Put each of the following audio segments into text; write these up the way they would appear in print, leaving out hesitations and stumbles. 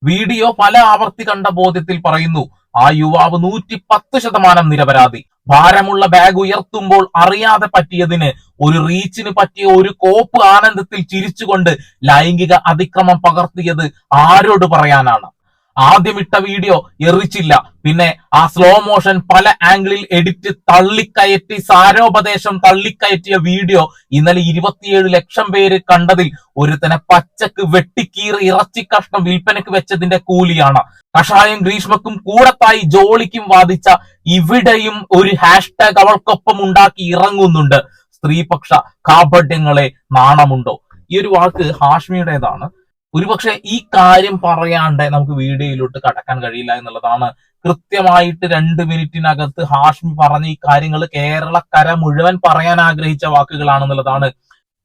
Video പല ആവർത്തി കണ്ട ബോധ്യത്തിൽ പറയുന്നു ആ യുവാവ് 110% നിരപരാധി. ഭാരമുള്ള ബാഗ് ഉയർത്തുമ്പോൾ അറിയാതെ പറ്റിയതിന് ഒരു റീച്ചിന് പറ്റിയ ഒരു കോപ്പ് ആനന്ദത്തിൽ ചിരിച്ചുകൊണ്ട് ലൈംഗിക അതിക്രമം പകർത്തിയത് ആരോട് പറയാനാണ്? ആദ്യം ഇട്ട വീഡിയോ എറിച്ചില്ല. പിന്നെ ആ സ്ലോ മോഷൻ പല ആംഗിളിൽ എഡിറ്റ് തള്ളിക്കയറ്റി സാരോപദേശം തള്ളിക്കയറ്റിയ വീഡിയോ ഇന്നലെ 27 ലക്ഷം പേര് കണ്ടതിൽ ഒരുത്തനെ പച്ചക്ക് വെട്ടിക്കീറി ഇറച്ചി കഷ്ണം വിൽപ്പനക്ക് വെച്ചതിന്റെ കൂലിയാണ്. കഷായം ഗ്രീഷ്മക്കും കൂടത്തായി ജോളിക്കും വാദിച്ച ഇവിടെയും ഒരു ഹാഷ്ടാഗ് അവൾക്കൊപ്പം ഉണ്ടാക്കി ഇറങ്ങുന്നുണ്ട്. സ്ത്രീപക്ഷ കാപട്യങ്ങളെ നാണമുണ്ടോ? ഈ ഒരു വാക്ക് ഹാഷ്മിയുടേതാണ്. ഒരുപക്ഷെ ഈ കാര്യം പറയാണ്ട് നമുക്ക് വീഡിയോയിലോട്ട് കടക്കാൻ കഴിയില്ല എന്നുള്ളതാണ്. കൃത്യമായിട്ട് 2 മിനിറ്റിനകത്ത് ഹാഷ്മി പറഞ്ഞ ഈ കാര്യങ്ങൾ കേരളക്കര മുഴുവൻ പറയാൻ ആഗ്രഹിച്ച വാക്കുകളാണെന്നുള്ളതാണ്.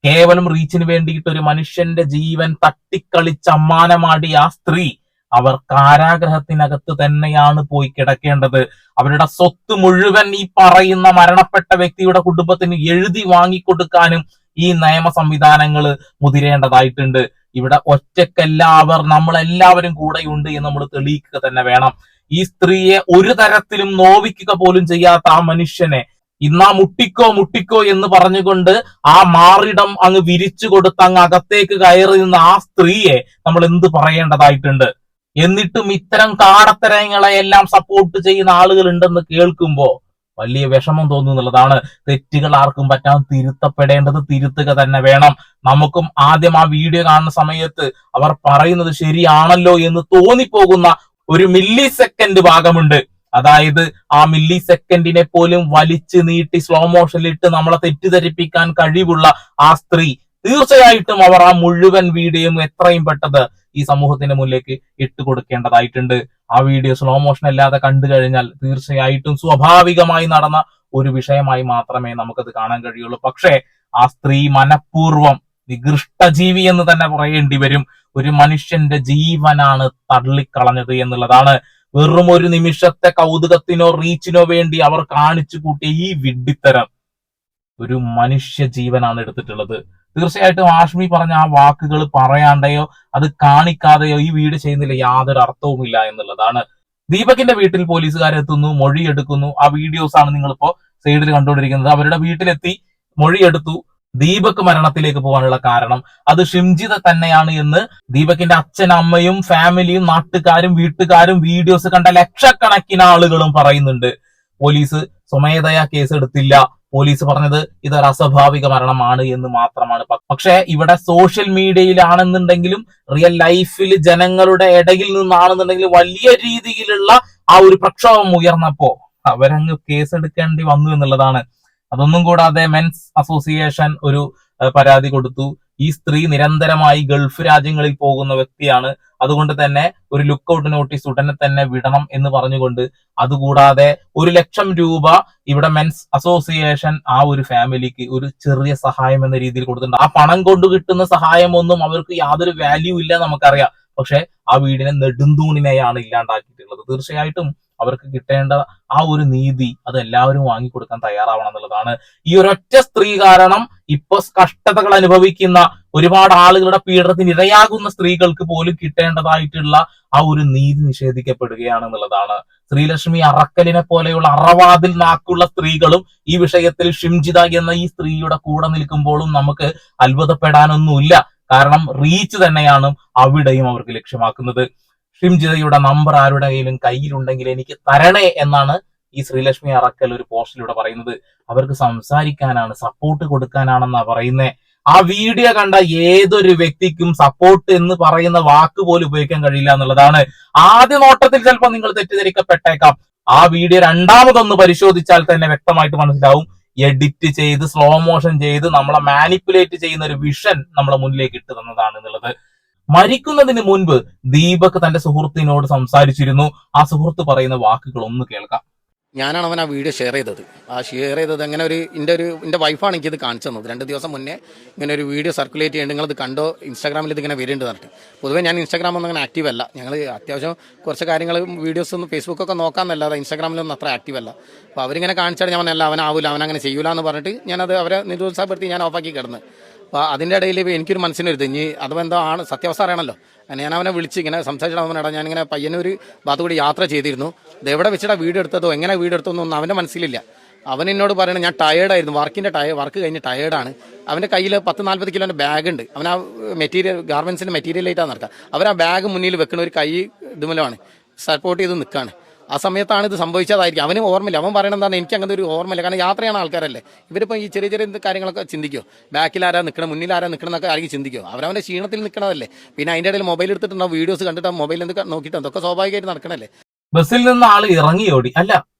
കേവലം റീച്ചിന് വേണ്ടിയിട്ട് ഒരു മനുഷ്യന്റെ ജീവൻ തട്ടിക്കളിച്ച് അമ്മാനമാടി ആ സ്ത്രീ അവർ കാരാഗ്രഹത്തിനകത്ത് തന്നെയാണ് പോയി കിടക്കേണ്ടത്. അവരുടെ സ്വത്ത് മുഴുവൻ ഈ പറയുന്ന മരണപ്പെട്ട വ്യക്തിയുടെ കുടുംബത്തിന് എഴുതി വാങ്ങിക്കൊടുക്കാനും ഈ നിയമ സംവിധാനങ്ങൾ മുതിരേണ്ടതായിട്ടുണ്ട്. ഇവിടെ ഒറ്റക്കല്ല അവർ, നമ്മളെല്ലാവരും കൂടെയുണ്ട് എന്ന് നമ്മൾ തെളിയിക്കുക തന്നെ വേണം. ഈ സ്ത്രീയെ ഒരു തരത്തിലും നോവിക്കുക പോലും ചെയ്യാത്ത ആ മനുഷ്യനെ ഇന്നാ മുട്ടിക്കോ എന്ന് പറഞ്ഞുകൊണ്ട് ആ മാറിടം അങ്ങ് വിരിച്ചു കൊടുത്ത് അങ്ങ് അകത്തേക്ക് കയറി നിന്ന ആ സ്ത്രീയെ നമ്മൾ എന്ത് പറയേണ്ടതായിട്ടുണ്ട്? എന്നിട്ടും ഇത്തരം കാടത്തരങ്ങളെ എല്ലാം സപ്പോർട്ട് ചെയ്യുന്ന ആളുകൾ ഉണ്ടെന്ന് കേൾക്കുമ്പോ വലിയ വിഷമം തോന്നുന്നുള്ളതാണ്. തെറ്റുകൾ ആർക്കും പറ്റാൻ തിരുത്തപ്പെടേണ്ടത് തിരുത്തുക തന്നെ വേണം. നമുക്കും ആദ്യം ആ വീഡിയോ കാണുന്ന സമയത്ത് അവർ പറയുന്നത് ശരിയാണല്ലോ എന്ന് തോന്നിപ്പോകുന്ന ഒരു മില്ലി സെക്കൻഡ് ഭാഗമുണ്ട്. അതായത് ആ മില്ലി സെക്കൻഡിനെ പോലും വലിച്ചു നീട്ടി സ്ലോ മോഷനിലിട്ട് നമ്മളെ തെറ്റിദ്ധരിപ്പിക്കാൻ കഴിവുള്ള ആ സ്ത്രീ, തീർച്ചയായിട്ടും അവർ ആ മുഴുവൻ വീഡിയോയും എത്രയും പെട്ടത് ഈ സമൂഹത്തിന്റെ മുന്നിലേക്ക് ഇട്ടുകൊടുക്കേണ്ടതായിട്ടുണ്ട്. ആ വീഡിയോ സ്ലോ മോഷൻ അല്ലാതെ കണ്ടു കഴിഞ്ഞാൽ തീർച്ചയായിട്ടും സ്വാഭാവികമായി നടന്ന ഒരു വിഷയമായി മാത്രമേ നമുക്കത് കാണാൻ കഴിയുള്ളൂ. പക്ഷേ ആ സ്ത്രീ മനഃപൂർവ്വം നികൃഷ്ടജീവി എന്ന് തന്നെ പറയേണ്ടി വരും. ഒരു മനുഷ്യന്റെ ജീവനാണ് തള്ളിക്കളഞ്ഞത് എന്നുള്ളതാണ്. വെറും ഒരു നിമിഷത്തെ കൗതുകത്തിനോ റീച്ചിനോ വേണ്ടി അവർ കാണിച്ചു കൂട്ടിയ ഈ വിഡ്ഢിത്തരം ഒരു മനുഷ്യ ജീവനാണ് എടുത്തിട്ടുള്ളത്. തീർച്ചയായിട്ടും ഹാഷ്മി പറഞ്ഞ ആ വാക്കുകൾ പറയാണ്ടെയോ അത് കാണിക്കാതെയോ ഈ വീട് ചെയ്യുന്നില്ല യാതൊരു അർത്ഥവുമില്ല എന്നുള്ളതാണ്. ദീപകിന്റെ വീട്ടിൽ പോലീസുകാരെത്തുന്നു, മൊഴിയെടുക്കുന്നു. ആ വീഡിയോസ് ആണ് നിങ്ങളിപ്പോ സൈഡിൽ കണ്ടുകൊണ്ടിരിക്കുന്നത്. അവരുടെ വീട്ടിലെത്തി മൊഴിയെടുത്തു. ദീപക് മരണത്തിലേക്ക് പോകാനുള്ള കാരണം അത് ഷിംജിത തന്നെയാണ് എന്ന് ദീപകിന്റെ അച്ഛൻ, അമ്മയും, ഫാമിലിയും, നാട്ടുകാരും, വീട്ടുകാരും, വീഡിയോസ് കണ്ട ലക്ഷക്കണക്കിന് ആളുകളും പറയുന്നുണ്ട്. പോലീസ് സ്വമേധയാ കേസ് എടുത്തില്ല. പോലീസ് പറഞ്ഞത് ഇതൊരു അസ്വാഭാവിക മരണമാണ് എന്ന് മാത്രമാണ്. പക്ഷെ ഇവിടെ സോഷ്യൽ മീഡിയയിലാണെന്നുണ്ടെങ്കിലും റിയൽ ലൈഫിൽ ജനങ്ങളുടെ ഇടയിൽ നിന്നാണെന്നുണ്ടെങ്കിലും വലിയ രീതിയിലുള്ള ആ ഒരു പ്രക്ഷോഭം ഉയർന്നപ്പോ അവരങ്ങ് കേസെടുക്കേണ്ടി വന്നു എന്നുള്ളതാണ്. അതൊന്നും കൂടാതെ മെൻസ് അസോസിയേഷൻ ഒരു പരാതി കൊടുത്തു. ഈ സ്ത്രീ നിരന്തരമായി ഗൾഫ് രാജ്യങ്ങളിൽ പോകുന്ന വ്യക്തിയാണ്, അതുകൊണ്ട് തന്നെ ഒരു ലുക്കൌട്ട് നോട്ടീസ് ഉടനെ തന്നെ വിടണം എന്ന് പറഞ്ഞുകൊണ്ട്, അതുകൂടാതെ 1 ലക്ഷം രൂപ ഇവിടെ മെൻസ് അസോസിയേഷൻ ആ ഒരു ഫാമിലിക്ക് ഒരു ചെറിയ സഹായം എന്ന രീതിയിൽ കൊടുത്തിട്ടുണ്ട്. ആ പണം കൊണ്ട് കിട്ടുന്ന സഹായം ഒന്നും അവർക്ക് യാതൊരു വാല്യൂ ഇല്ല നമുക്കറിയാം. പക്ഷെ ആ വീടിനെ നെടുന്തൂണിനെയാണ് ഇല്ലാണ്ടാക്കിയിട്ടുള്ളത്. തീർച്ചയായിട്ടും അവർക്ക് കിട്ടേണ്ട ആ ഒരു നീതി അത് എല്ലാവരും വാങ്ങിക്കൊടുക്കാൻ തയ്യാറാവണം എന്നുള്ളതാണ്. ഈ ഒരൊറ്റ സ്ത്രീ കാരണം ഇപ്പൊ കഷ്ടതകൾ അനുഭവിക്കുന്ന ഒരുപാട് ആളുകളുടെ പീഡനത്തിന് ഇരയാകുന്ന സ്ത്രീകൾക്ക് പോലും കിട്ടേണ്ടതായിട്ടുള്ള ആ ഒരു നീതി നിഷേധിക്കപ്പെടുകയാണ് എന്നുള്ളതാണ്. ശ്രീലക്ഷ്മി അറക്കലിനെ പോലെയുള്ള അറവാതിൽ നാക്കുള്ള സ്ത്രീകളും ഈ വിഷയത്തിൽ ഷിംജിത എന്ന ഈ സ്ത്രീയുടെ കൂടെ നിൽക്കുമ്പോഴും നമുക്ക് അത്ഭുതപ്പെടാനൊന്നുമില്ല. കാരണം റീച്ച് തന്നെയാണ് അവിടെയും അവർക്ക് ലക്ഷ്യമാക്കുന്നത്. ഷിംജിതയുടെ നമ്പർ ആരുടെ കയ്യിലുണ്ടെങ്കിൽ എനിക്ക് തരണേ എന്നാണ് ഈ ശ്രീലക്ഷ്മി അറക്കൽ ഒരു പോസ്റ്റിലൂടെ പറയുന്നത്. അവർക്ക് സംസാരിക്കാനാണ്, സപ്പോർട്ട് കൊടുക്കാനാണെന്നാ പറയുന്നത്. ആ വീഡിയോ കണ്ട ഏതൊരു വ്യക്തിക്കും സപ്പോർട്ട് എന്ന് പറയുന്ന വാക്ക് പോലും ഉപയോഗിക്കാൻ കഴിയില്ല എന്നുള്ളതാണ്. ആദ്യ നോട്ടത്തിൽ ചിലപ്പോൾ നിങ്ങൾ തെറ്റിദ്ധരിക്കപ്പെട്ടേക്കാം. ആ വീഡിയോ രണ്ടാമതൊന്ന് പരിശോധിച്ചാൽ തന്നെ വ്യക്തമായിട്ട് മനസ്സിലാവും. എഡിറ്റ് ചെയ്ത് സ്ലോ മോഷൻ ചെയ്ത് നമ്മളെ മാനിപ്പുലേറ്റ് ചെയ്യുന്ന ഒരു വിഷൻ നമ്മളെ മുന്നിലേക്ക് ഇട്ട് തന്നതാണ് എന്നുള്ളത്. മരിക്കുന്നതിന് മുൻപ് ദീപക് തന്റെ സുഹൃത്തിനോട് സംസാരിച്ചിരുന്നു. ആ സുഹൃത്ത് പറയുന്ന വാക്കുകൾ ഒന്ന് കേൾക്കാം. ഞാനാണ് അവൻ ആ വീഡിയോ ഷെയർ ചെയ്തത്. അങ്ങനെ എൻ്റെ വൈഫാണ് എനിക്കിത് കാണിച്ചു തന്നത്. 2 ദിവസം മുന്നേ ഇങ്ങനെ ഒരു വീഡിയോ സർക്കുലേറ്റ് ചെയ്യേണ്ടത്, നിങ്ങളിത് കണ്ടോ, ഇൻസ്റ്റാഗ്രാമിൽ ഇതിങ്ങനെ വരുന്നുണ്ട് പറഞ്ഞിട്ട്. പൊതുവേ ഞാൻ ഇൻസ്റ്റാഗ്രാം ഒന്നും അങ്ങനെ ആക്റ്റീവ് അല്ല. ഞങ്ങൾ അത്യാവശ്യം കുറച്ച് കാര്യങ്ങൾ വീഡിയോസ് ഒന്നും ഫേസ്ബുക്കൊക്കെ നോക്കാമെന്നല്ലാതെ ഇൻസ്റ്റാഗ്രാമിലൊന്നും അത്ര ആക്റ്റീവ് അല്ല. അപ്പോൾ അവരിങ്ങനെ കാണിച്ചാൽ ഞാൻ അവനാവില്ല, അവനങ്ങനെ ചെയ്യൂല എന്ന് പറഞ്ഞിട്ട് ഞാനത് അവരെ നിരുത്സാഹപ്പെടുത്തി ഞാൻ ഓഫാക്കി കിടന്ന്. അപ്പോൾ അതിൻ്റെ ഇടയിൽ എനിക്കൊരു മനസ്സിനൊരുത് ഇനി അഥവാ എന്തോ ആണ് സത്യാവസ്ഥ അറിയണമല്ലോ. ഞാൻ അവനെ വിളിച്ച് ഇങ്ങനെ സംസാരിച്ചിട്ട് അവനോട് ഞാനിങ്ങനെ പയ്യന്നൊരു ഭാഗത്തു കൂടി യാത്ര ചെയ്തിരുന്നു. ഇത് എവിടെ വെച്ചിട്ടാ വീഡിയോ എടുത്തതോ എങ്ങനെ വീഡിയോ എടുത്തോ ഒന്നും അവൻ്റെ മനസ്സിലില്ല. അവൻ എന്നോട് പറയണത് ഞാൻ ടയേർഡായിരുന്നു, വർക്ക് കഴിഞ്ഞ് ടയേർഡാണ്. അവൻ്റെ കയ്യിൽ 10-40 കിലോൻ്റെ ബാഗുണ്ട്. അവൻ ആ ഗാർമെൻസിൻ്റെ മെറ്റീരിയലായിട്ടാണ് നടക്കുക. അവർ ആ ബാഗ് മുന്നിൽ വെക്കുന്ന ഒരു കൈ ഇതുമൂലമാണ് സപ്പോർട്ട് ചെയ്ത് നിൽക്കുകയാണ്. ആ സമയത്താണ് ഇത് സംഭവിച്ചതായിരിക്കും. അവന് ഓർമ്മയില്ല. അവൻ പറയണത് എന്താണ്, എനിക്ക് അങ്ങനത്തെ ഒരു ഓർമ്മയില്ല. കാരണം യാത്രയാണ് ആൾക്കാരല്ലേ. ഇവരിപ്പോൾ ഈ ചെറിയ ചെറിയ കാര്യങ്ങളൊക്കെ ചിന്തിക്കുമോ, ബാക്കിൽ ആരാ നിൽക്കണം മുന്നിൽ ആരാ നിൽക്കണം എന്നൊക്കെ ആയിരിക്കും ചിന്തിക്കുമോ. അവരവൻ്റെ ക്ഷീണത്തിൽ നിൽക്കണതല്ലേ. പിന്നെ അതിൻ്റെ ഇടയിൽ മൊബൈൽ എടുത്തിട്ടുണ്ടാവും, വീഡിയോസ് കണ്ടിട്ട് മൊബൈലിൽ എന്തൊക്കെ നോക്കിയിട്ട് അതൊക്കെ സ്വാഭാവികമായിട്ട് നടക്കണല്ലേ. ബസ്സിൽ നിന്ന് ആള് ഇറങ്ങി ഓടി, അല്ല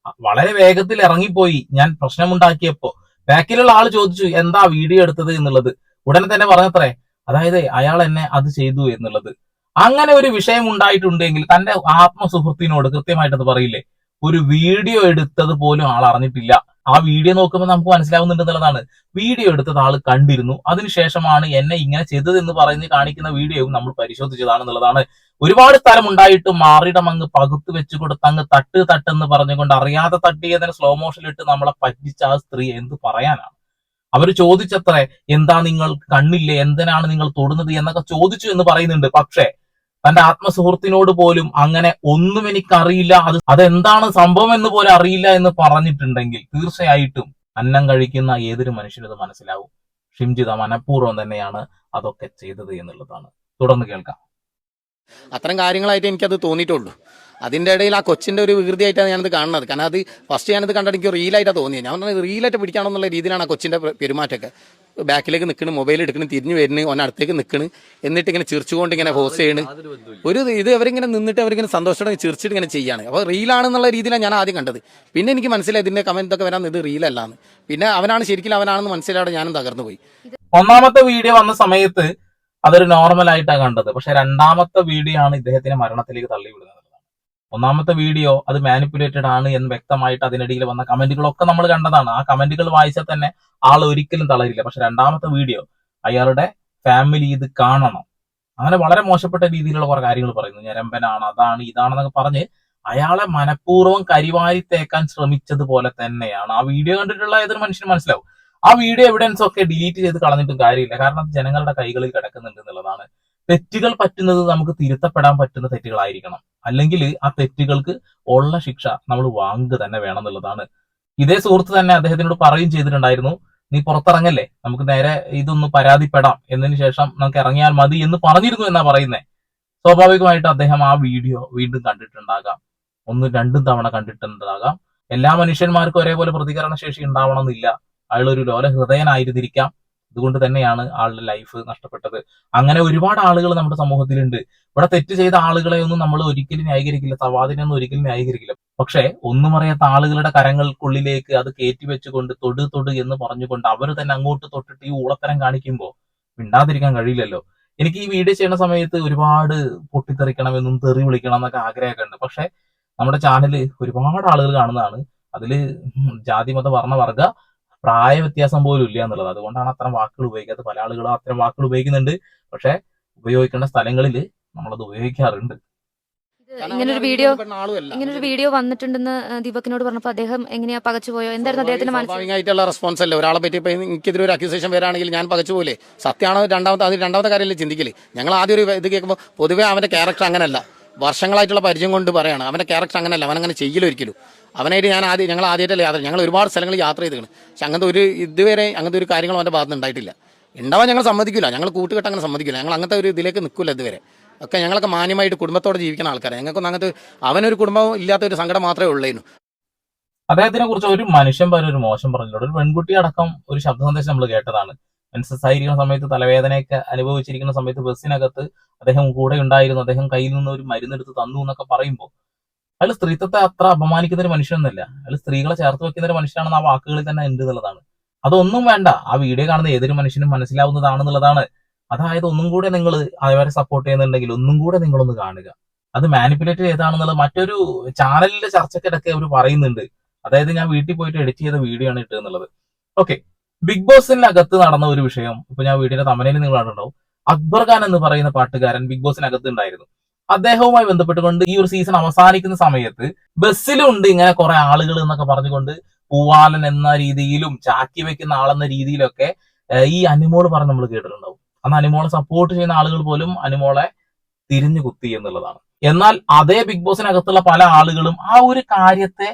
വളരെ വേഗത്തിൽ ഇറങ്ങിപ്പോയി. ഞാൻ പ്രശ്നമുണ്ടാക്കിയപ്പോ ബാക്കിലുള്ള ആള് ചോദിച്ചു എന്താ വീഡിയോ എടുത്തത് എന്നുള്ളത്. ഉടനെ തന്നെ പറഞ്ഞത്രേ, അതായത് അയാൾ എന്നെ അത് ചെയ്തു എന്നുള്ളത്. അങ്ങനെ ഒരു വിഷയം ഉണ്ടായിട്ടുണ്ടെങ്കിൽ തന്റെ ആത്മസുഹൃത്തിനോട് കൃത്യമായിട്ട് അത് പറയില്ലേ. ഒരു വീഡിയോ എടുത്തത് പോലും ആൾ അറിഞ്ഞിട്ടില്ല. ആ വീഡിയോ നോക്കുമ്പോൾ നമുക്ക് മനസ്സിലാവുന്നുണ്ട് എന്നുള്ളതാണ്. വീഡിയോ എടുത്തത് ആള് കണ്ടിരുന്നു. അതിനുശേഷമാണ് എന്നെ ഇങ്ങനെ ചെയ്തത് എന്ന് പറഞ്ഞ് കാണിക്കുന്ന വീഡിയോയും നമ്മൾ പരിശോധിച്ചതാണെന്നുള്ളതാണ്. ഒരുപാട് സ്ഥലം ഉണ്ടായിട്ട് മാറിയിടം അങ്ങ് പകുത്ത് വെച്ചു കൊടുത്ത് അങ്ങ് തട്ടെന്ന് പറഞ്ഞുകൊണ്ട് അറിയാതെ തട്ടിയതിന് സ്ലോ മോഷനിലിട്ട് നമ്മളെ പറ്റിച്ച ആ സ്ത്രീ എന്ത് പറയാനാണ്. അവര് ചോദിച്ചത്രേ, എന്താ നിങ്ങൾ കണ്ണില്ലേ, എന്തിനാണ് നിങ്ങൾ തൊടുന്നത് എന്നൊക്കെ ചോദിച്ചു എന്ന് പറയുന്നുണ്ട്. പക്ഷേ തന്റെ ആത്മസുഹൃത്തിനോട് പോലും അങ്ങനെ ഒന്നും എനിക്കറിയില്ല, അതെന്താണ് സംഭവം എന്ന് പോലും അറിയില്ല എന്ന് പറഞ്ഞിട്ടുണ്ടെങ്കിൽ തീർച്ചയായിട്ടും അന്നം കഴിക്കുന്ന ഏതൊരു മനുഷ്യനും ഇത് മനസ്സിലാവും. ഷിംജിത മനഃപൂർവ്വം തന്നെയാണ് അതൊക്കെ ചെയ്തത് എന്നുള്ളതാണ്. തുടർന്ന് കേൾക്കാം. അത്തരം കാര്യങ്ങളായിട്ട് എനിക്കത് തോന്നിയിട്ടുള്ളൂ. അതിൻ്റെ ഇടയിൽ ആ കൊച്ചിൻ്റെ ഒരു വികൃതിയായിട്ടാണ് ഞാനത് കാണുന്നത്. കാരണം അത് ഫസ്റ്റ് ഞാനത് കണ്ടിട്ട് എനിക്ക് റീലായിട്ടാണ് തോന്നിയത്. ഞാൻ പറഞ്ഞത് റീലായിട്ട് പിടിക്കണമെന്നുള്ള രീതിയിലാണ് ആ കൊച്ചിൻ്റെ പെരുമാറ്റമൊക്കെ. ബാക്കിലേക്ക് നിൽക്കണം, മൊബൈൽ എടുക്കണം, തിരിഞ്ഞു വരുന്നു, ഓൻ അടുത്തേക്ക് നിൽക്കണം, എന്നിട്ട് ഇങ്ങനെ ചിരിച്ചുകൊണ്ട് ഇങ്ങനെ ഹോസ് ചെയ്യണ്. ഇത് അവരിങ്ങനെ നിന്നിട്ട് അവരിങ്ങനെ സന്തോഷത്തോടെ ചിരിച്ചിട്ട് ഇങ്ങനെ ചെയ്യാണ്. അപ്പോൾ റീലാണെന്നുള്ള രീതിയിലാണ് ഞാൻ ആദ്യം കണ്ടത്. പിന്നെ എനിക്ക് മനസ്സിലായി ഇതിൻ്റെ കമന്റ് ഒക്കെ വരാൻ ഇത് റീലല്ലാന്ന്. പിന്നെ അവനാണ് ശരിക്കും അവനാണെന്ന് മനസ്സിലാതെ ഞാനും തകർന്നു പോയി. ഒന്നാമത്തെ വീഡിയോ വന്ന സമയത്ത് അതൊരു നോർമൽ ആയിട്ടാണ് കണ്ടത്. പക്ഷെ രണ്ടാമത്തെ വീഡിയോ ആണ് ഇദ്ദേഹത്തിനെ മരണത്തിലേക്ക് തള്ളിവിടുന്നത്. ഒന്നാമത്തെ വീഡിയോ അത് മാനിപ്പുലേറ്റഡ് ആണ് എന്ന് വ്യക്തമായിട്ട് അതിനിടയിൽ വന്ന കമന്റുകളൊക്കെ നമ്മൾ കണ്ടതാണ്. ആ കമന്റുകൾ വായിച്ചാൽ തന്നെ ആൾ ഒരിക്കലും തളരില്ല. പക്ഷെ രണ്ടാമത്തെ വീഡിയോ അയാളുടെ ഫാമിലി ഇത് കാണണം, അങ്ങനെ വളരെ മോശപ്പെട്ട രീതിയിലുള്ള കുറെ കാര്യങ്ങൾ പറയുന്നു. ഞരമ്പനാണ്, അതാണ് ഇതാണെന്നൊക്കെ പറഞ്ഞ് അയാളെ മനഃപൂർവ്വം കരിവാരി തേക്കാൻ ശ്രമിച്ചതുപോലെ തന്നെയാണ്. ആ വീഡിയോ കണ്ടിട്ടുള്ള ഏതൊരു മനുഷ്യനും മനസ്സിലാവും. ആ വീഡിയോ എവിഡൻസ് ഒക്കെ ഡിലീറ്റ് ചെയ്ത് കളഞ്ഞിട്ടും കാര്യമില്ല. കാരണം അത് ജനങ്ങളുടെ കൈകളിൽ കിടക്കുന്നുണ്ട് എന്നുള്ളതാണ്. തെറ്റുകൾ പറ്റുന്നത് നമുക്ക് തിരുത്തപ്പെടാൻ പറ്റുന്ന തെറ്റുകളായിരിക്കണം. അല്ലെങ്കിൽ ആ തെറ്റുകൾക്ക് ഉള്ള ശിക്ഷ നമ്മൾ വാങ്ങുക തന്നെ വേണം എന്നുള്ളതാണ്. ഇതേ സുഹൃത്ത് തന്നെ അദ്ദേഹത്തിനോട് പറയുകയും ചെയ്തിട്ടുണ്ടായിരുന്നു, നീ പുറത്തിറങ്ങല്ലേ, നമുക്ക് നേരെ ഇതൊന്ന് പരാതിപ്പെടാം, എന്നതിന് ശേഷം നമുക്ക് ഇറങ്ങിയാൽ മതി എന്ന് പറഞ്ഞിരുന്നു എന്നാ പറയുന്നത്. സ്വാഭാവികമായിട്ട് അദ്ദേഹം ആ വീഡിയോ വീണ്ടും കണ്ടിട്ടുണ്ടാകാം, 1-2 തവണ കണ്ടിട്ടുണ്ടാകാം. എല്ലാ മനുഷ്യന്മാർക്കും ഒരേപോലെ പ്രതികരണ ശേഷി ഉണ്ടാവണമെന്നില്ല. അയാളൊരു ലോല ഹൃദയനായിരുന്നിരിക്കാം. അതുകൊണ്ട് തന്നെയാണ് ആളുടെ ലൈഫ് നഷ്ടപ്പെട്ടത്. അങ്ങനെ ഒരുപാട് ആളുകൾ നമ്മുടെ സമൂഹത്തിലുണ്ട്. ഇവിടെ തെറ്റ് ചെയ്ത ആളുകളെ ഒന്നും നമ്മൾ ഒരിക്കലും ന്യായീകരിക്കില്ല, സവാദിനെ ഒന്നും ഒരിക്കലും ന്യായീകരിക്കില്ല. പക്ഷെ ഒന്നും അറിയാത്ത ആളുകളുടെ കരങ്ങൾക്കുള്ളിലേക്ക് അത് കയറ്റി വെച്ചുകൊണ്ട് തൊട് എന്ന് പറഞ്ഞുകൊണ്ട് അവർ തന്നെ അങ്ങോട്ട് തൊട്ടിട്ട് ഈ ഊളത്തരം കാണിക്കുമ്പോൾ മിണ്ടാതിരിക്കാൻ കഴിയില്ലല്ലോ. എനിക്ക് ഈ വീഡിയോ ചെയ്യുന്ന സമയത്ത് ഒരുപാട് പൊട്ടിത്തെറിക്കണമെന്നും തെറി വിളിക്കണം എന്നൊക്കെ ആഗ്രഹമൊക്കെ ഉണ്ട്. പക്ഷെ നമ്മുടെ ചാനല് ഒരുപാട് ആളുകൾ കാണുന്നതാണ്. അതില് ജാതി മത വർണ്ണ പ്രായ വ്യത്യാസം പോലും ഇല്ല എന്നുള്ളത്. അതുകൊണ്ടാണ് അത്തരം വാക്കുകൾ ഉപയോഗിക്കാത്തത്. പല ആളുകളും അത്തരം വാക്കുകൾ ഉപയോഗിക്കുന്നുണ്ട്. പക്ഷെ ഉപയോഗിക്കേണ്ട സ്ഥലങ്ങളിൽ നമ്മളത് ഉപയോഗിക്കാറുണ്ട്. ഇങ്ങനൊരു വീഡിയോ വന്നിട്ടുണ്ടെന്ന് ദീപകിനോട് പറഞ്ഞപ്പോൾ അദ്ദേഹം എങ്ങനെയാ പകച്ചുപോയോ? എന്തായിരുന്നു അദ്ദേഹത്തിന്റെ സ്വാഭാവികമായിട്ടുള്ള റെസ്പോൺസ് അല്ലേ. ഒരാളെ പറ്റി ഇപ്പൊ എനിക്കെതിരെ ഒരു അക്യൂസേഷൻ വരാണെങ്കിൽ ഞാൻ പകച്ചുപോലെ സത്യമാണോ രണ്ടാമത്തെ കാര്യമല്ലേ ചിന്തിക്കല്. ഞങ്ങൾ ആദ്യം ഒരു ഇത് കേൾക്കുമ്പോൾ പൊതുവേ അവന്റെ ക്യാരക്ടർ അങ്ങനല്ല, വർഷങ്ങളായിട്ടുള്ള പരിചയം കൊണ്ട് പറയാണ്. അവന്റെ ക്യാരക്ടർ അങ്ങനല്ല, അവനങ്ങനെ ചെയ്യലൊരിക്കലും. അവനായിട്ട് ഞങ്ങൾ ആദ്യമായിട്ടല്ലേ യാത്ര, ഞങ്ങൾ ഒരുപാട് സ്ഥലങ്ങളിൽ യാത്ര ചെയ്തിട്ടുണ്ട്. പക്ഷെ അങ്ങനത്തെ ഒരു കാര്യങ്ങളും അവന്റെ ഭാഗത്ത് ഉണ്ടായിട്ടില്ല. ഉണ്ടാവാൻ ഞങ്ങൾ സമ്മതിക്കില്ല, ഞങ്ങൾ കൂട്ടുകെട്ട് അങ്ങനെ സമ്മതിക്കില്ല. ഞങ്ങൾ അങ്ങനത്തെ ഒരു ഇതിലേക്ക് നിൽക്കില്ല ഇതുവരെ. ഒക്കെ ഞങ്ങളൊക്കെ മാന്യമായിട്ട് കുടുംബത്തോടെ ജീവിക്കുന്ന ആൾക്കാരെ. ഞങ്ങൾക്കൊന്നും അങ്ങനത്തെ അവനൊരു കുടുംബം ഇല്ലാത്ത ഒരു സങ്കടം മാത്രമേ ഉള്ളേനു. അദ്ദേഹത്തിനെ കുറിച്ച് ഒരു മനുഷ്യൻ പോലും ഒരു മോശം പറഞ്ഞിട്ടുണ്ട്. ഒരു പെൺകുട്ടി അടക്കം ഒരു ശബ്ദ സന്ദേശം നമ്മൾ കേട്ടതാണ്. മെൻസസ് ആയിരിക്കുന്ന സമയത്ത്, തലവേദനയൊക്കെ അനുഭവിച്ചിരിക്കുന്ന സമയത്ത് ബസ്സിനകത്ത് അദ്ദേഹം കൂടെ ഉണ്ടായിരുന്നു. അദ്ദേഹം കയ്യിൽ നിന്ന് ഒരു മരുന്നെടുത്ത് തന്നു എന്നൊക്കെ പറയുമ്പോൾ അയാൾ സ്ത്രീത്വത്തെ അത്ര അപമാനിക്കുന്ന ഒരു മനുഷ്യനൊന്നുമല്ല. അയാൾ സ്ത്രീകളെ ചേർത്ത് വെക്കുന്ന ഒരു മനുഷ്യനാണെന്ന് ആ വാക്കുകളിൽ തന്നെ ഉണ്ട് എന്നുള്ളതാണ്. അതൊന്നും വേണ്ട, ആ വീഡിയോ കാണുന്ന ഏതൊരു മനുഷ്യനും മനസ്സിലാവുന്നതാണെന്നുള്ളതാണ്. അതായത് ഒന്നും കൂടെ നിങ്ങൾ അവരെ സപ്പോർട്ട് ചെയ്യുന്നുണ്ടെങ്കിൽ ഒന്നും കൂടെ നിങ്ങളൊന്ന് കാണുക. അത് മാനിപ്പുലേറ്റ് ചെയ്താണെന്നുള്ളത് മറ്റൊരു ചാനലിന്റെ ചർച്ചക്കിടക്കെ അവർ പറയുന്നുണ്ട്. അതായത് ഞാൻ വീട്ടിൽ പോയിട്ട് എഡിറ്റ് ചെയ്ത വീഡിയോ ആണ് ഇട്ടത് എന്നുള്ളത്. ഓക്കെ, ബിഗ് ബോസിനകത്ത് നടന്ന ഒരു വിഷയം ഇപ്പൊ ഞാൻ വീഡിയോയുടെ തമനയിൽ നിങ്ങൾ കണ്ടിട്ടുണ്ടാവും. അക്ബർ ഖാൻ എന്ന് പറയുന്ന പാട്ടുകാരൻ ബിഗ് ബോസിനകത്ത് ഉണ്ടായിരുന്നു. അദ്ദേഹവുമായി ബന്ധപ്പെട്ടുകൊണ്ട് ഈ ഒരു സീസൺ അവസാനിക്കുന്ന സമയത്ത് ബസ്സിലുണ്ട് ഇങ്ങനെ കുറെ ആളുകൾ എന്നൊക്കെ പറഞ്ഞുകൊണ്ട് പൂവാലൻ എന്ന രീതിയിലും ചാക്കി വെക്കുന്ന ആളെന്ന രീതിയിലൊക്കെ ഈ അനിമോള് പറഞ്ഞ് നമ്മൾ കേട്ടിട്ടുണ്ടാവും. അന്ന് അനിമോളെ സപ്പോർട്ട് ചെയ്യുന്ന ആളുകൾ പോലും അനിമോളെ തിരിഞ്ഞു കുത്തി എന്നുള്ളതാണ്. എന്നാൽ അതേ ബിഗ് ബോസിനകത്തുള്ള പല ആളുകളും ആ ഒരു കാര്യത്തെ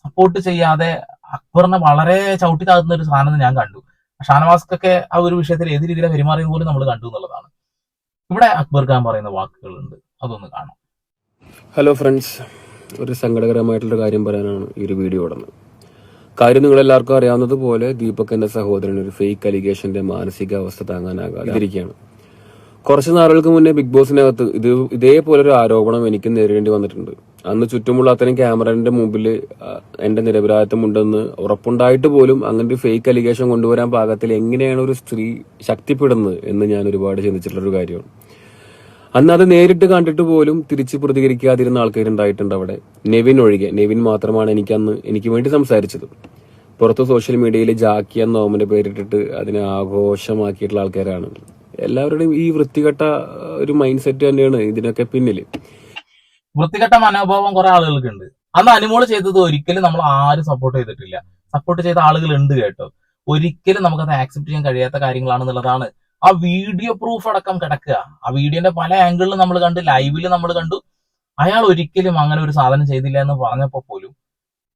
സപ്പോർട്ട് ചെയ്യാതെ അക്ബറിനെ വളരെ ചവിട്ടി താഴ്ത്തുന്ന ഒരു സാധനം ഞാൻ കണ്ടു. ഷാനവാസ്ക്കൊക്കെ ആ ഒരു വിഷയത്തിൽ ഏത് രീതിയിലാണ് പെരുമാറിയത് പോലും നമ്മൾ കണ്ടു എന്നുള്ളതാണ്. ഇവിടെ അക്ബർ ഖാൻ പറയുന്ന വാക്കുകളുണ്ട്, അതൊന്ന് കാണാം. ഹലോ ഫ്രണ്ട്സ്, ഒരു സങ്കടകരമായിട്ടുള്ള കാര്യം പറയാനാണ് ഈ ഒരു വീഡിയോ ഇടുന്നത്. കാര്യം നിങ്ങളെല്ലാവർക്കും അറിയാവുന്നതുപോലെ ദീപക് എന്ന സഹോദരൻ ഒരു ഫേക്ക് അലിഗേഷന്റെ മാനസികാവസ്ഥ താങ്ങാനാകാതിരിക്കുകയാണ്. കുറച്ച് നാളുകൾക്ക് മുന്നേ ബിഗ് ബോസിനകത്ത് ഇതേപോലെ ഒരു ആരോപണം എനിക്ക് നേരിടേണ്ടി വന്നിട്ടുണ്ട്. അന്ന് ചുറ്റുമുള്ള അത്തരം ക്യാമറയുടെ മുമ്പിൽ എന്റെ നിരപരാധിത്വമുണ്ടെന്ന് ഉറപ്പുണ്ടായിട്ട് പോലും അങ്ങനെ ഒരു ഫേക്ക് അലിഗേഷൻ കൊണ്ടുവരാൻ പാകത്തിൽ എങ്ങനെയാണ് ഒരു സ്ത്രീ ശക്തിപ്പെടുന്നത് എന്ന് ഞാൻ ഒരുപാട് ചിന്തിച്ചിട്ടുള്ളൊരു കാര്യമാണ്. അന്ന് അത് നേരിട്ട് കണ്ടിട്ട് പോലും തിരിച്ച് പ്രതികരിക്കാതിരുന്ന ആൾക്കാരുണ്ടായിട്ടുണ്ട് അവിടെ. നെവിൻ ഒഴികെ. നെവിൻ മാത്രമാണ് എനിക്ക് വേണ്ടി സംസാരിച്ചത്. പുറത്ത് സോഷ്യൽ മീഡിയയിൽ ജാക്കി എന്ന ഓമന്റെ പേരിട്ടിട്ട് അതിനെ ആഘോഷമാക്കിയിട്ടുള്ള ആൾക്കാരാണ്. എല്ലാവരുടെയും ഈ വൃത്തികെട്ട ഒരു മൈൻഡ് സെറ്റ് തന്നെയാണ് ഇതിനൊക്കെ പിന്നില്. വൃത്തികെട്ട മനോഭാവം കുറെ ആളുകൾക്കുണ്ട്. അന്ന് അനിമോള് ചെയ്തത് ഒരിക്കലും നമ്മൾ ആരും സപ്പോർട്ട് ചെയ്തിട്ടില്ല. സപ്പോർട്ട് ചെയ്ത ആളുകൾ ഉണ്ട് കേട്ടോ. ഒരിക്കലും നമുക്കത് ആക്സെപ്റ്റ് ചെയ്യാൻ കഴിയാത്ത കാര്യങ്ങളാണെന്നുള്ളതാണ്. ആ വീഡിയോ പ്രൂഫ് അടക്കം കിടക്കുക. ആ വീഡിയോന്റെ പല ആംഗിളിലും നമ്മൾ കണ്ടു, ലൈവില് നമ്മൾ കണ്ടു. അയാൾ ഒരിക്കലും അങ്ങനെ ഒരു സാധനം ചെയ്തില്ല എന്ന് പറഞ്ഞപ്പോ പോലും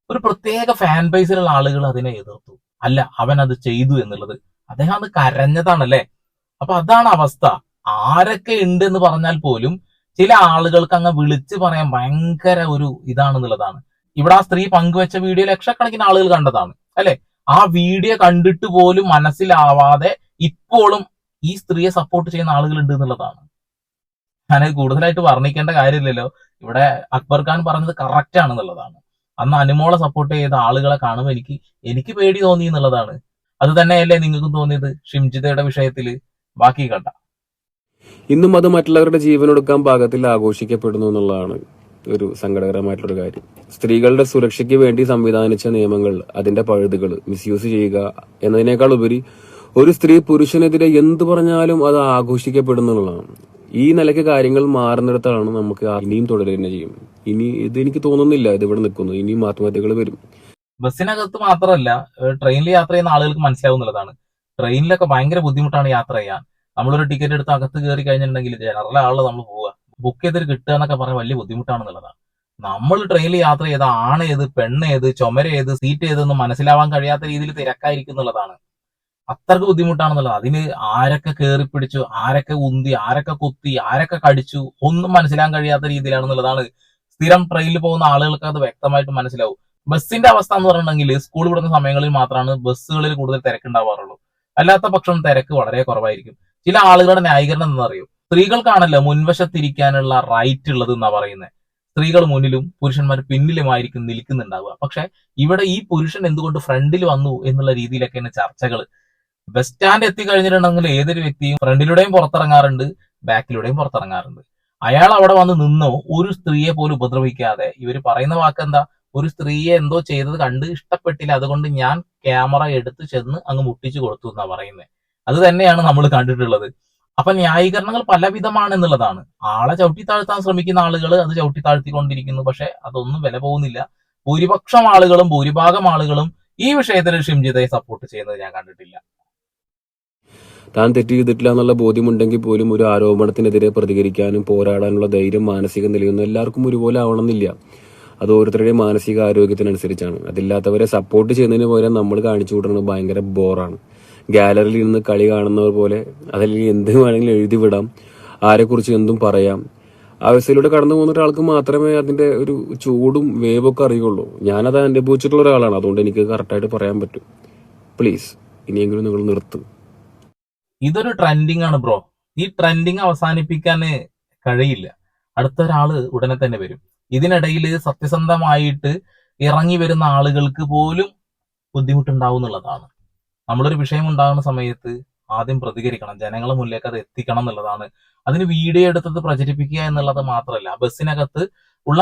ഒരു പ്രത്യേക ഫാൻ ബേസിലുള്ള ആളുകൾ അതിനെ എതിർത്തു. അല്ല, അവൻ അത് ചെയ്തു എന്നുള്ളത്. അദ്ദേഹം അത് കരഞ്ഞതാണല്ലേ. അപ്പൊ അതാണ് അവസ്ഥ. ആരൊക്കെ ഉണ്ട് എന്ന് പറഞ്ഞാൽ പോലും ചില ആളുകൾക്ക് അങ്ങ് വിളിച്ച് പറയാൻ ഭയങ്കര ഒരു ഇതാണെന്നുള്ളതാണ്. ഇവിടെ ആ സ്ത്രീ പങ്കുവെച്ച വീഡിയോ ലക്ഷക്കണക്കിന് ആളുകൾ കണ്ടതാണ് അല്ലെ. ആ വീഡിയോ കണ്ടിട്ട് പോലും മനസ്സിലാവാതെ ഇപ്പോഴും ഈ സ്ത്രീയെ സപ്പോർട്ട് ചെയ്യുന്ന ആളുകൾ ഉണ്ട് എന്നുള്ളതാണ്. ഞാനത് കൂടുതലായിട്ട് വർണ്ണിക്കേണ്ട കാര്യമില്ലല്ലോ. ഇവിടെ അക്ബർ ഖാൻ പറഞ്ഞത് കറക്റ്റ് ആണെന്നുള്ളതാണ്. അന്ന് അനിമോളെ സപ്പോർട്ട് ചെയ്ത ആളുകളെ കാണുമ്പോൾ എനിക്ക് പേടി തോന്നി എന്നുള്ളതാണ്. അത് തന്നെയല്ലേ നിങ്ങൾക്കും തോന്നിയത് ഷിംജിതയുടെ വിഷയത്തില്? ബാക്കി കണ്ട. ഇന്നും അത് മറ്റുള്ളവരുടെ ജീവനൊടുക്കാൻ പാകത്തിൽ ആഘോഷിക്കപ്പെടുന്നു എന്നുള്ളതാണ് ഒരു സങ്കടകരമായിട്ടുള്ളൊരു കാര്യം. സ്ത്രീകളുടെ സുരക്ഷയ്ക്ക് വേണ്ടി സംവിധാനിച്ച നിയമങ്ങൾ, അതിന്റെ പഴുതുകൾ മിസ്യൂസ് ചെയ്യുക എന്നതിനേക്കാൾ ഉപരി ഒരു സ്ത്രീ പുരുഷനെതിരെ എന്തു പറഞ്ഞാലും അത് ആഘോഷിക്കപ്പെടുന്നുള്ളതാണ്. ഈ നിലയ്ക്ക് കാര്യങ്ങൾ മാറുന്നിടത്താണ് നമുക്ക് ഇനിയും തുടരുക തന്നെ ചെയ്യും. ഇനി ഇത് എനിക്ക് തോന്നുന്നില്ല ഇത് ഇവിടെ നിൽക്കുന്നു. ഇനിയും ആത്മഹത്യകൾ വരും. ബസ്സിനകത്ത് മാത്രമല്ല, ട്രെയിനിൽ യാത്ര ചെയ്യുന്ന ആളുകൾക്ക് മനസ്സിലാവുന്നുള്ളതാണ്. ട്രെയിനിലൊക്കെ ഭയങ്കര ബുദ്ധിമുട്ടാണ് യാത്ര ചെയ്യാൻ. നമ്മളൊരു ടിക്കറ്റ് എടുത്ത് അകത്ത് കയറി കഴിഞ്ഞിട്ടുണ്ടെങ്കിൽ ജനറൽ ആളിൽ നമ്മൾ പോവുക, ബുക്ക് ചെയ്തിട്ട് കിട്ടുക എന്നൊക്കെ പറഞ്ഞാൽ വലിയ ബുദ്ധിമുട്ടാണെന്നുള്ളതാണ്. നമ്മൾ ട്രെയിനിൽ യാത്ര ചെയ്ത ആണ് ഏത്, പെണ്ണ് ഏത്, ചുമര ഏത്, സീറ്റ് ഏതെന്ന് മനസ്സിലാവാൻ കഴിയാത്ത രീതിയിൽ തിരക്കായിരിക്കും എന്നുള്ളതാണ്. അത്രക്ക് ബുദ്ധിമുട്ടാണെന്നുള്ളത്. അതിന് ആരൊക്കെ കയറി പിടിച്ചു, ആരൊക്കെ ഉന്തി, ആരൊക്കെ കുത്തി, ആരൊക്കെ കടിച്ചു ഒന്നും മനസ്സിലാൻ കഴിയാത്ത രീതിയിലാണെന്നുള്ളതാണ്. സ്ഥിരം ട്രെയിനിൽ പോകുന്ന ആളുകൾക്ക് അത് വ്യക്തമായിട്ട് മനസ്സിലാവും. ബസ്സിന്റെ അവസ്ഥ എന്ന് പറഞ്ഞിട്ടുണ്ടെങ്കിൽ സ്കൂൾ വിടുന്ന സമയങ്ങളിൽ മാത്രമാണ് ബസ്സുകളിൽ കൂടുതൽ തിരക്കുണ്ടാവാറുള്ളൂ. അല്ലാത്ത പക്ഷം തിരക്ക് വളരെ കുറവായിരിക്കും. ചില ആളുകളുടെ ന്യായീകരണം എന്നറിയും, സ്ത്രീകൾക്കാണല്ലോ മുൻവശത്തിരിക്കാനുള്ള റൈറ്റ് ഉള്ളത് എന്നാ പറയുന്നത്. സ്ത്രീകൾ മുന്നിലും പുരുഷന്മാർ പിന്നിലുമായിരിക്കും നിൽക്കുന്നുണ്ടാവുക. പക്ഷെ ഇവിടെ ഈ പുരുഷൻ എന്തുകൊണ്ട് ഫ്രണ്ടിൽ വന്നു എന്നുള്ള രീതിയിലൊക്കെയാണ് ചർച്ചകൾ. ബസ് സ്റ്റാൻഡ് എത്തിക്കഴിഞ്ഞിട്ടുണ്ടെങ്കിൽ ഏതൊരു വ്യക്തിയും ഫ്രണ്ടിലൂടെയും പുറത്തിറങ്ങാറുണ്ട്, ബാക്കിലൂടെയും പുറത്തിറങ്ങാറുണ്ട്. അയാൾ അവിടെ വന്ന് നിന്നോ ഒരു സ്ത്രീയെ പോലും ഉപദ്രവിക്കാതെ, ഇവര് പറയുന്ന വാക്കെന്താ, ഒരു സ്ത്രീയെ എന്തോ ചെയ്തത് കണ്ട് ഇഷ്ടപ്പെട്ടില്ല, അതുകൊണ്ട് ഞാൻ ക്യാമറ എടുത്ത് ചെന്ന് അങ്ങ് മുട്ടിച്ചു കൊടുത്തു എന്നാ പറയുന്നത്. അത് തന്നെയാണ് നമ്മൾ കണ്ടിട്ടുള്ളത്. അപ്പൊ ന്യായീകരണങ്ങൾ പലവിധമാണ് എന്നുള്ളതാണ്. ആളെ ചവിട്ടി താഴ്ത്താൻ ശ്രമിക്കുന്ന ആളുകൾ അത് ചവിട്ടി താഴ്ത്തിക്കൊണ്ടിരിക്കുന്നു. പക്ഷെ അതൊന്നും വില പോകുന്നില്ല. ഭൂരിഭാഗം ആളുകളും ഈ വിഷയത്തിൽ ഷിംജിതയെ സപ്പോർട്ട് ചെയ്യുന്നത് ഞാൻ കണ്ടിട്ടില്ല. താൻ തെറ്റ് ചെയ്തിട്ടില്ല എന്നുള്ള ബോധ്യമുണ്ടെങ്കിൽ പോലും ഒരു ആരോപണത്തിനെതിരെ പ്രതികരിക്കാനും പോരാടാനുള്ള ധൈര്യം, മാനസിക നിലയൊന്നും എല്ലാവർക്കും ഒരുപോലെ ആവണമെന്നില്ല. അത് ഓരോരുത്തരുടെയും മാനസിക ആരോഗ്യത്തിനനുസരിച്ചാണ്. അതില്ലാത്തവരെ സപ്പോർട്ട് ചെയ്യുന്നതിന് പകരം നമ്മൾ കാണിച്ചു കൂട്ടുന്നത് ഭയങ്കര ബോറാണ്. ഗാലറിയിൽ ഇരുന്ന് കളി കാണുന്നവർ പോലെ അതല്ലെങ്കിൽ എന്ത് വേണമെങ്കിലും എഴുതി വിടാം, ആരെക്കുറിച്ച് എന്തും പറയാം. അവസ്ഥയിലൂടെ കടന്നു പോകുന്ന ഒരാൾക്ക് മാത്രമേ അതിന്റെ ഒരു ചൂടും വേവൊക്കെ അറിയുള്ളൂ. ഞാനത് അനുഭവിച്ചിട്ടുള്ള ഒരാളാണ്, അതുകൊണ്ട് എനിക്ക് കറക്റ്റായിട്ട് പറയാൻ പറ്റും. പ്ലീസ് ഇനിയെങ്കിലും നിങ്ങൾ നിർത്തും. ഇതൊരു ട്രെൻഡിങ് ആണ് ബ്രോ. ഈ ട്രെൻഡിങ് അവസാനിപ്പിക്കാൻ കഴിയില്ല. അടുത്ത ഒരാള് ഉടനെ തന്നെ വരും. ഇതിനിടയിൽ സത്യസന്ധമായിട്ട് ഇറങ്ങി വരുന്ന ആളുകൾക്ക് പോലും ബുദ്ധിമുട്ടുണ്ടാവും എന്നുള്ളതാണ്. നമ്മളൊരു വിഷയം ഉണ്ടാകുന്ന സമയത്ത് ആദ്യം പ്രതികരിക്കണം, ജനങ്ങളെ മുന്നിലേക്ക് അത് എത്തിക്കണം എന്നുള്ളതാണ്. അതിന് വീഡിയോ എടുത്തത് പ്രചരിപ്പിക്കുക എന്നുള്ളത് മാത്രമല്ല, ബസ്സിനകത്ത് ഉള്ള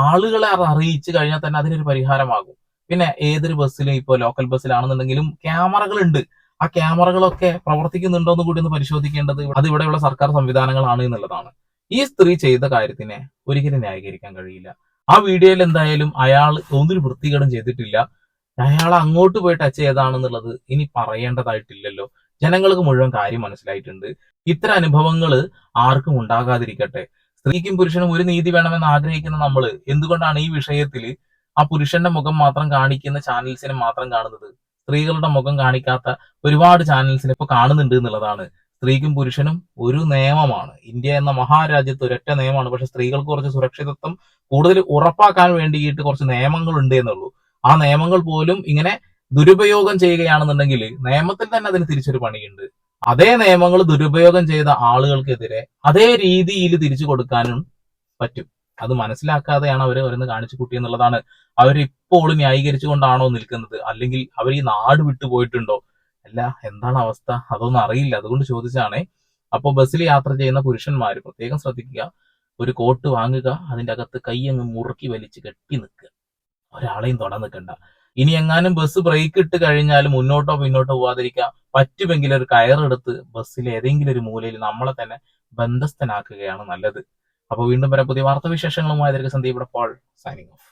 ആളുകളെ അത് അറിയിച്ചു കഴിഞ്ഞാൽ തന്നെ അതിനൊരു പരിഹാരമാകും. പിന്നെ ഏതൊരു ബസ്സിലും, ഇപ്പോൾ ലോക്കൽ ബസ്സിലാണെന്നുണ്ടെങ്കിലും ക്യാമറകളുണ്ട്. ആ ക്യാമറകളൊക്കെ പ്രവർത്തിക്കുന്നുണ്ടോ എന്ന് കൂടി ഒന്ന് പരിശോധിക്കേണ്ടത് അത് ഇവിടെയുള്ള സർക്കാർ സംവിധാനങ്ങളാണ് എന്നുള്ളതാണ്. ഈ സ്ത്രീ ചെയ്ത കാര്യത്തിനെ ഒരിക്കലും ന്യായീകരിക്കാൻ കഴിയില്ല. ആ വീഡിയോയിൽ എന്തായാലും അയാൾ ഒന്നൊരു വൃത്തികേടും ചെയ്തിട്ടില്ല. അയാൾ അങ്ങോട്ട് പോയി ടച്ച് ചെയ്താണെന്നുള്ളത് ഇനി പറയേണ്ടതായിട്ടില്ലല്ലോ. ജനങ്ങൾക്ക് മുഴുവൻ കാര്യം മനസ്സിലായിട്ടുണ്ട്. ഇത്തരം അനുഭവങ്ങൾ ആർക്കും ഉണ്ടാകാതിരിക്കട്ടെ. സ്ത്രീക്കും പുരുഷനും ഒരു നീതി വേണമെന്ന് ആഗ്രഹിക്കുന്ന നമ്മൾ എന്തുകൊണ്ടാണ് ഈ വിഷയത്തിൽ ആ പുരുഷന്റെ മുഖം മാത്രം കാണിക്കുന്ന ചാനൽസിനെ മാത്രം കാണുന്നത്? സ്ത്രീകളുടെ മുഖം കാണിക്കാത്ത ഒരുപാട് ചാനൽസിനെ ഇപ്പൊ കാണുന്നുണ്ട് എന്നുള്ളതാണ്. സ്ത്രീക്കും പുരുഷനും ഒരു നിയമമാണ്. ഇന്ത്യ എന്ന മഹാരാജ്യത്ത് ഒരൊറ്റ നിയമമാണ്. പക്ഷെ സ്ത്രീകൾക്ക് കുറച്ച് സുരക്ഷിതത്വം കൂടുതൽ ഉറപ്പാക്കാൻ വേണ്ടിയിട്ട് കുറച്ച് നിയമങ്ങൾ ഉണ്ട് എന്നുള്ളൂ. ആ നിയമങ്ങൾ പോലും ഇങ്ങനെ ദുരുപയോഗം ചെയ്യുകയാണെന്നുണ്ടെങ്കിൽ നിയമത്തിൽ തന്നെ അതിന് തിരിച്ചൊരു പണിയുണ്ട്. അതേ നിയമങ്ങൾ ദുരുപയോഗം ചെയ്ത ആളുകൾക്കെതിരെ അതേ രീതിയിൽ തിരിച്ചു കൊടുക്കാനും പറ്റും. അത് മനസ്സിലാക്കാതെയാണ് അവർ അവരെന്ന് കാണിച്ചു കൂട്ടി എന്നുള്ളതാണ്. അവരിപ്പോഴും ന്യായീകരിച്ചുകൊണ്ടാണോ നിൽക്കുന്നത്, അല്ലെങ്കിൽ അവർ ഈ നാട് വിട്ടു പോയിട്ടുണ്ടോ? അല്ല, എന്താണ് അവസ്ഥ അതൊന്നും അറിയില്ല, അതുകൊണ്ട് ചോദിച്ചാണേ. അപ്പോൾ ബസ്സിൽ യാത്ര ചെയ്യുന്ന പുരുഷന്മാർ പ്രത്യേകം ശ്രദ്ധിക്കുക. ഒരു കോട്ട് വാങ്ങുക, അതിന്റെ അകത്ത് കൈ അങ്ങ് മുറുക്കി വലിച്ച് കെട്ടി നിൽക്കുക, ഒരാളെയും തൊടാൻ നിൽക്കണ്ട. ഇനി എങ്ങാനും ബസ് ബ്രേക്ക് ഇട്ട് കഴിഞ്ഞാൽ മുന്നോട്ടോ പിന്നോട്ടോ പോവാതിരിക്കുക, പറ്റുമെങ്കിൽ ഒരു കയറെടുത്ത് ബസ്സിൽ ഏതെങ്കിലും ഒരു മൂലയിൽ നമ്മളെ തന്നെ ബന്ധസ്ഥനാക്കുകയാണ് നല്ലത്. അപ്പോൾ വീണ്ടും വരെ പുതിയ വാർത്താവിശേഷങ്ങളുമായി സന്ദീപ് പോൾ സൈനിങ് ഓഫ്.